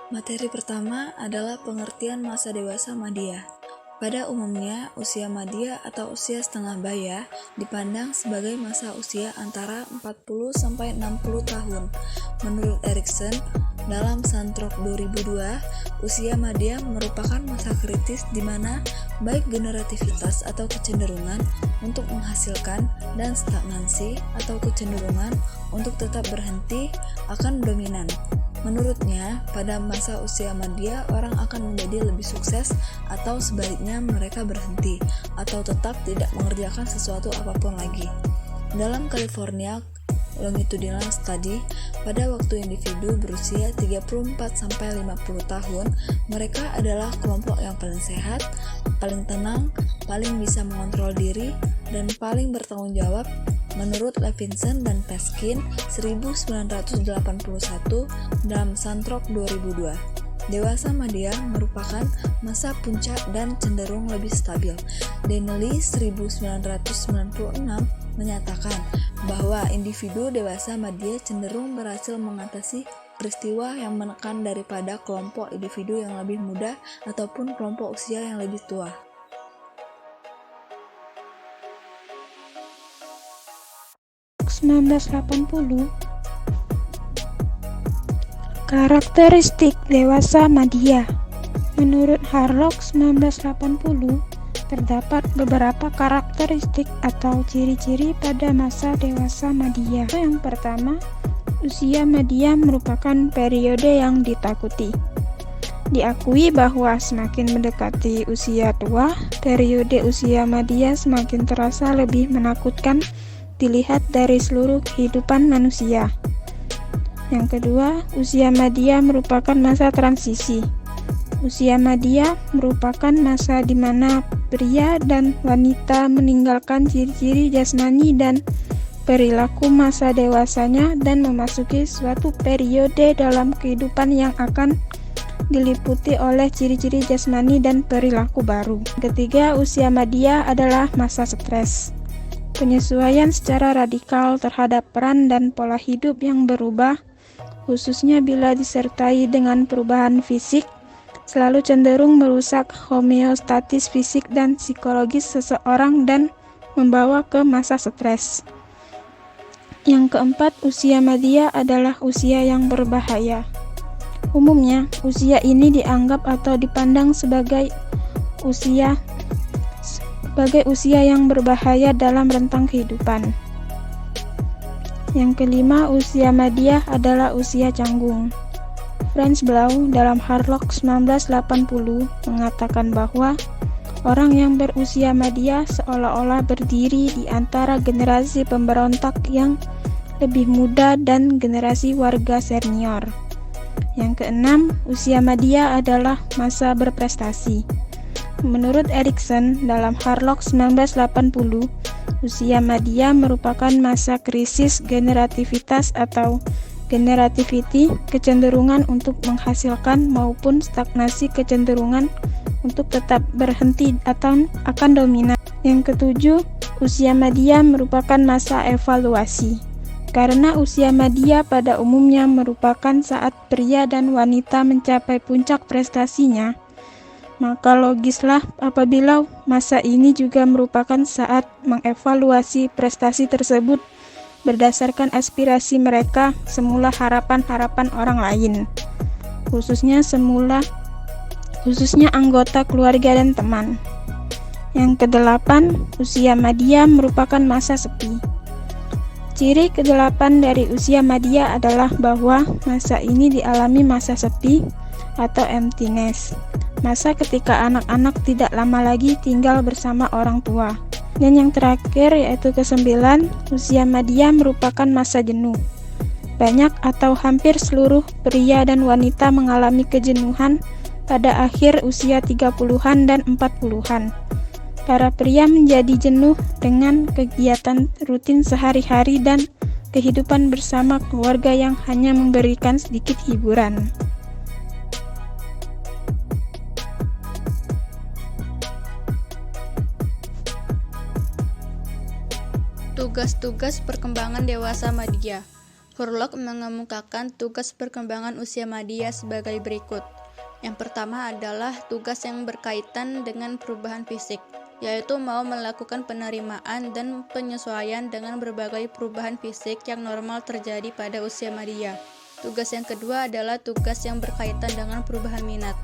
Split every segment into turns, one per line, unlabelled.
Materi pertama adalah pengertian masa dewasa madya. Pada umumnya, usia madya atau usia setengah baya dipandang sebagai masa usia antara 40-60 tahun. Menurut Erikson, dalam Santrok 2002, usia madya merupakan masa kritis di mana baik generativitas atau kecenderungan untuk menghasilkan dan stagnansi atau kecenderungan untuk tetap berhenti akan dominan. Menurutnya, pada masa usia madya orang akan menjadi lebih sukses atau sebaliknya mereka berhenti atau tetap tidak mengerjakan sesuatu apapun lagi. Dalam California Longitudinal Study, pada waktu individu berusia 34-50 tahun, mereka adalah kelompok yang paling sehat, paling tenang, paling bisa mengontrol diri, dan paling bertanggung jawab menurut Levinson dan Peskin 1981 dalam Santrok 2002. Dewasa madya merupakan masa puncak dan cenderung lebih stabil. Donnelly 1996 menyatakan bahwa individu dewasa madya cenderung berhasil mengatasi peristiwa yang menekan daripada kelompok individu yang lebih muda ataupun kelompok usia yang lebih tua.
Karakteristik dewasa madya. Menurut Harlock 1980, terdapat beberapa karakteristik atau ciri-ciri pada masa dewasa madya. Yang pertama, usia madya merupakan periode yang ditakuti. Diakui bahwa semakin mendekati usia tua, periode usia madya semakin terasa lebih menakutkan dilihat dari seluruh kehidupan manusia. Yang kedua, usia madya merupakan masa transisi. Usia madya merupakan masa di mana pria dan wanita meninggalkan ciri-ciri jasmani dan perilaku masa dewasanya dan memasuki suatu periode dalam kehidupan yang akan diliputi oleh ciri-ciri jasmani dan perilaku baru. Ketiga, usia madya adalah masa stres. Penyesuaian secara radikal terhadap peran dan pola hidup yang berubah, khususnya bila disertai dengan perubahan fisik, selalu cenderung merusak homeostatis fisik dan psikologis seseorang dan membawa ke masa stres. Yang keempat, usia madya adalah usia yang berbahaya. Umumnya, usia ini dianggap atau dipandang sebagai usia yang berbahaya dalam rentang kehidupan. Yang kelima, usia madya adalah usia canggung. Franz Blau dalam Harlock 1980 mengatakan bahwa orang yang berusia madya seolah-olah berdiri di antara generasi pemberontak yang lebih muda dan generasi warga senior. Yang keenam, usia madya adalah masa berprestasi. Menurut Erikson dalam Harlock 1980, usia madya merupakan masa krisis generativitas atau generativity, kecenderungan untuk menghasilkan maupun stagnasi kecenderungan untuk tetap berhenti atau akan dominan. Yang ketujuh, usia madya merupakan masa evaluasi. Karena usia madya pada umumnya merupakan saat pria dan wanita mencapai puncak prestasinya, maka logislah apabila masa ini juga merupakan saat mengevaluasi prestasi tersebut berdasarkan aspirasi mereka, semula harapan-harapan orang lain, khususnya anggota keluarga dan teman. Yang kedelapan, usia madya merupakan masa sepi. Ciri kedelapan dari usia madya adalah bahwa masa ini dialami masa sepi atau emptiness. Masa ketika anak-anak tidak lama lagi tinggal bersama orang tua. Dan yang terakhir yaitu kesembilan, usia madya merupakan masa jenuh. Banyak atau hampir seluruh pria dan wanita mengalami kejenuhan pada akhir usia 30-an dan 40-an. Para pria menjadi jenuh dengan kegiatan rutin sehari-hari dan kehidupan bersama keluarga yang hanya memberikan sedikit hiburan.
Tugas-tugas perkembangan dewasa madya. Hurlock mengemukakan tugas perkembangan usia madya sebagai berikut. Yang pertama adalah tugas yang berkaitan dengan perubahan fisik, yaitu mau melakukan penerimaan dan penyesuaian dengan berbagai perubahan fisik yang normal terjadi pada usia madya. Tugas yang kedua adalah tugas yang berkaitan dengan perubahan minat,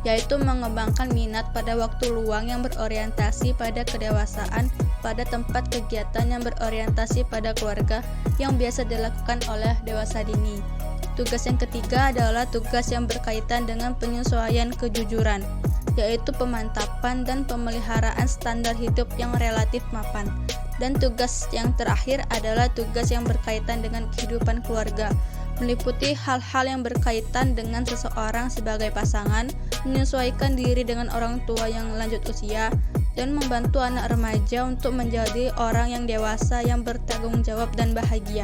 yaitu mengembangkan minat pada waktu luang yang berorientasi pada kedewasaan pada tempat kegiatan yang berorientasi pada keluarga yang biasa dilakukan oleh dewasa dini. Tugas yang ketiga adalah tugas yang berkaitan dengan penyesuaian kejujuran, yaitu pemantapan dan pemeliharaan standar hidup yang relatif mapan. Dan tugas yang terakhir adalah tugas yang berkaitan dengan kehidupan keluarga, meliputi hal-hal yang berkaitan dengan seseorang sebagai pasangan, menyesuaikan diri dengan orang tua yang lanjut usia, dan membantu anak remaja untuk menjadi orang yang dewasa yang bertanggung jawab dan bahagia.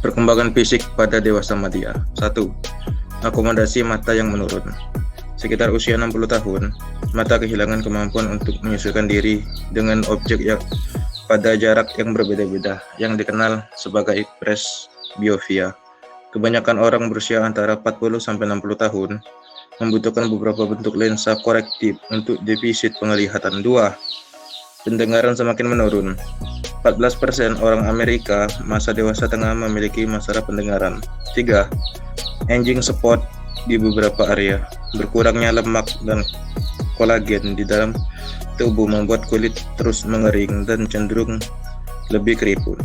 Perkembangan fisik pada dewasa madya. 1. Akomodasi mata yang menurun. Sekitar usia 60 tahun, mata kehilangan kemampuan untuk menyesuaikan diri dengan objek yang pada jarak yang berbeda-beda, yang dikenal sebagai presbiopia. Kebanyakan orang berusia antara 40-60 tahun membutuhkan beberapa bentuk lensa korektif untuk defisit penglihatan. 2. Pendengaran semakin menurun. 14% orang Amerika masa dewasa tengah memiliki masalah pendengaran. 3. Aging spot di beberapa area. Berkurangnya lemak dan kolagen di dalam tubuh membuat kulit terus mengering dan cenderung lebih keriput,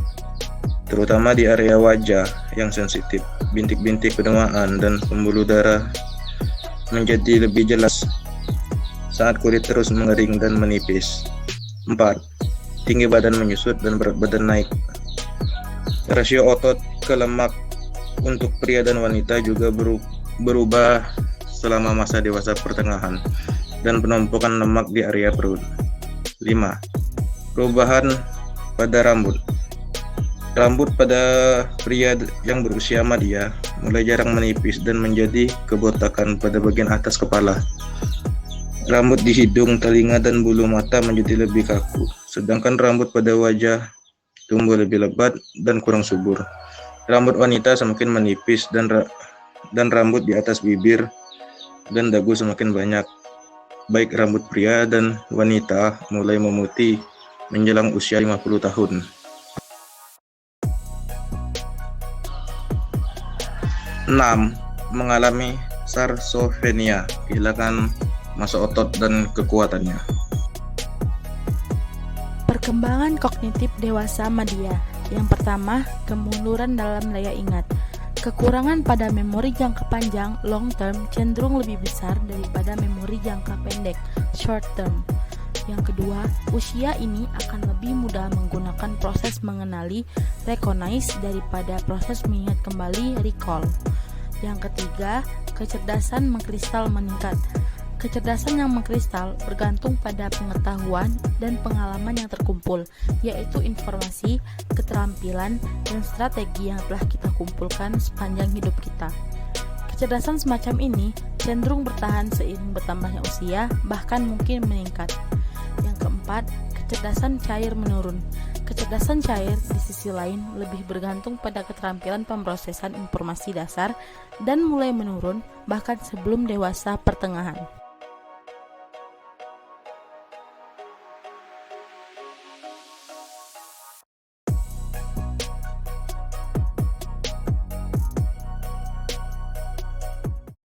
terutama di area wajah yang sensitif. Bintik-bintik penuaan dan pembuluh darah menjadi lebih jelas saat kulit terus mengering dan menipis. 4. Tinggi badan menyusut dan berat badan naik. Rasio otot ke lemak untuk pria dan wanita juga berubah selama masa dewasa pertengahan dan penumpukan lemak di area perut. 5. Perubahan pada rambut. Rambut pada pria yang berusia madya mulai jarang menipis dan menjadi kebotakan pada bagian atas kepala. Rambut di hidung, telinga, dan bulu mata menjadi lebih kaku, sedangkan rambut pada wajah tumbuh lebih lebat dan kurang subur. Rambut wanita semakin menipis dan rambut di atas bibir dan dagu semakin banyak. Baik rambut pria dan wanita mulai memutih menjelang usia 50 tahun. 6. Mengalami sarsopenia, kehilangan massa otot dan kekuatannya.
Perkembangan kognitif dewasa madya. Yang pertama, kemunduran dalam daya ingat. Kekurangan pada memori jangka panjang long term cenderung lebih besar daripada memori jangka pendek short term. Yang kedua, usia ini akan lebih mudah menggunakan proses mengenali recognize daripada proses mengingat kembali recall. Yang ketiga, kecerdasan mengkristal meningkat. Kecerdasan yang mengkristal bergantung pada pengetahuan dan pengalaman yang terkumpul, yaitu informasi, keterampilan, dan strategi yang telah kita kumpulkan sepanjang hidup kita. Kecerdasan semacam ini cenderung bertahan seiring bertambahnya usia, bahkan mungkin meningkat. Yang keempat, kecerdasan cair menurun. Kecerdasan cair di sisi lain lebih bergantung pada keterampilan pemrosesan informasi dasar dan mulai menurun bahkan sebelum dewasa pertengahan.